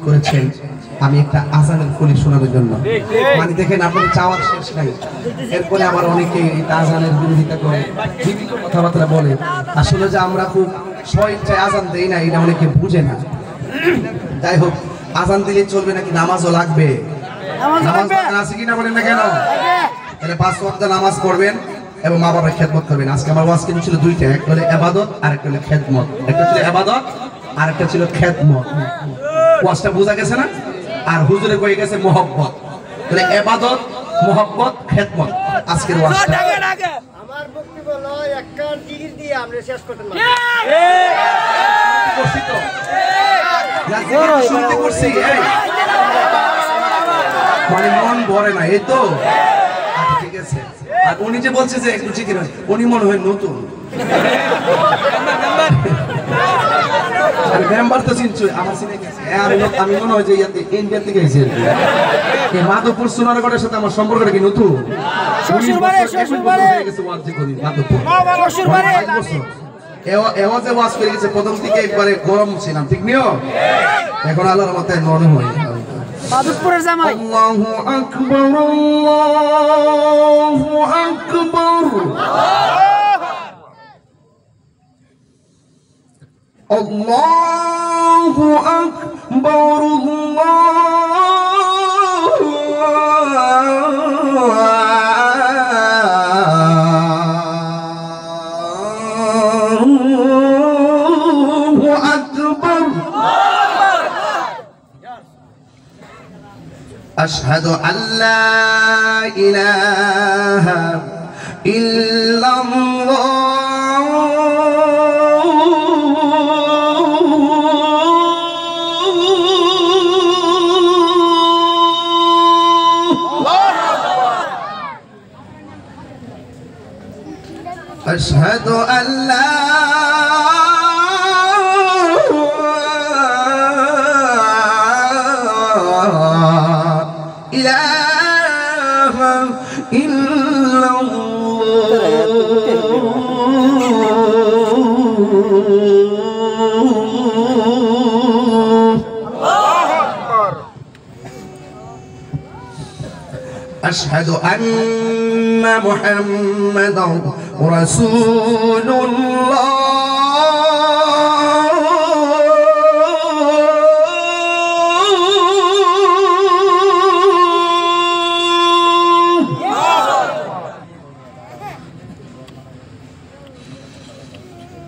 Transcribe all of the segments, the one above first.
করেছেন আমি একটা আজানের কলি শোনানোর জন্য। মানে দেখেন আপনাদের চাওয়ার শেষ নাই। এরপরে আবার অনেকে এই আজানের বিরোধিতা করে, বিভিন্ন কথাবার্তা বলে। আসলে যে আমরা খুব স্বইচ্ছায় আজান দেই না, এটা অনেকে বুঝে না। যাই হোক, আজান দিলে চলবে নাকি নামাজও লাগবে? নামাজ আছে কিনা বলেন না কেন? তাহলে 5 ওয়াক্ত নামাজ পড়বেন এবং মা বাবার খেদমত করবেন। আজকে আমার ওয়াজ কিন্তু ছিল দুইটা, একটা হলো ইবাদত আর একটা হলো খেদমত। একটা ছিল ইবাদত আর একটা ছিল খেদমত। ওয়াজটা বোঝা গেছে না? আর হুজুরে কয়ে গেছে মহব্বত। তাহলে ইবাদত, মহব্বত, খেদমত আজকের ওয়াজটা। আমার বক্তব্য হলো একটা জিকির দিয়ে আমরা শেষ করতে পারি। করছি তো শুনতে করছি, মানে মন ভরে না, এই তো ঠিক আছে। আর উনি যে বলছে যে একটু জিকির, উনি মনে হয় নতুন মেম্বার তো চিনছো, আমার চিনে গেছে। আমি মনে হয় যে ইন্ডিয়া থেকে এসেছি। মাধবপুর সোনারগড়ের সাথে আমার সম্পর্কটা কি নতুন? প্রথম থেকে একবারে গরম ছিলাম, ঠিক নিও। এখন আল্লাহর মতে নরম হয়। মাধবপুরের জামাই। আল্লাহু আকবার, আল্লাহু আকবার, আল্লাহু আকবার, আল্লাহু আকবার। আশহাদু আল্লা ইলাহা ইল্লাল্লাহ أشهد أن لا إله إلا الله أشهد أن محمدا رسول الله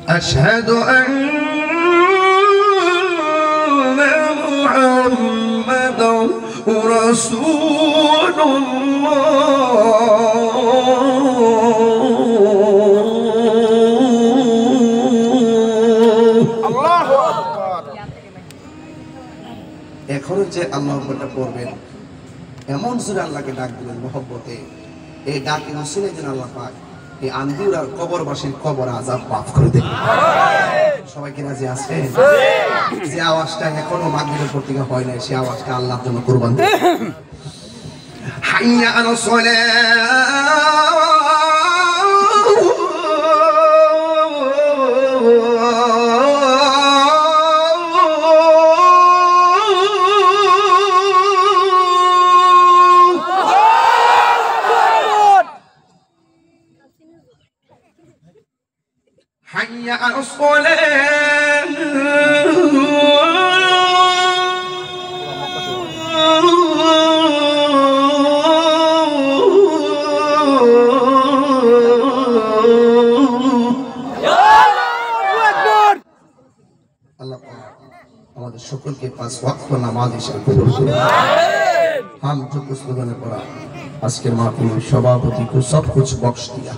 أشهد أن محمدا رسول এখন যে আল্লাহ আকবারটা পড়বেন, এমন সুরে আল্লাহকে ডাক দিবেন মহব্বতে। এই ডাকে শুনে যেন আল্লাহ পাক এই আন্দিউর আর কবরবাসীর কবর আযাব মাফ করে দেন। সবাই কি রাজি আছেন? যে আওয়াজটা এখনো মাগরিবের পর থেকে হয় নাই, সেই আওয়াজটা আল্লাহর জন্য কুরবান দেন। হাইয়া আলাস সালাহ, حي على الصلاة، আল্লাহ আমাদের সকলকে 5 ওয়াক্ত নামাজ হিসেবে কবুল করুন। हम जो कुछ लोगों ने पढ़ा आज के महफिल सभापति को सब कुछ बख्श दिया।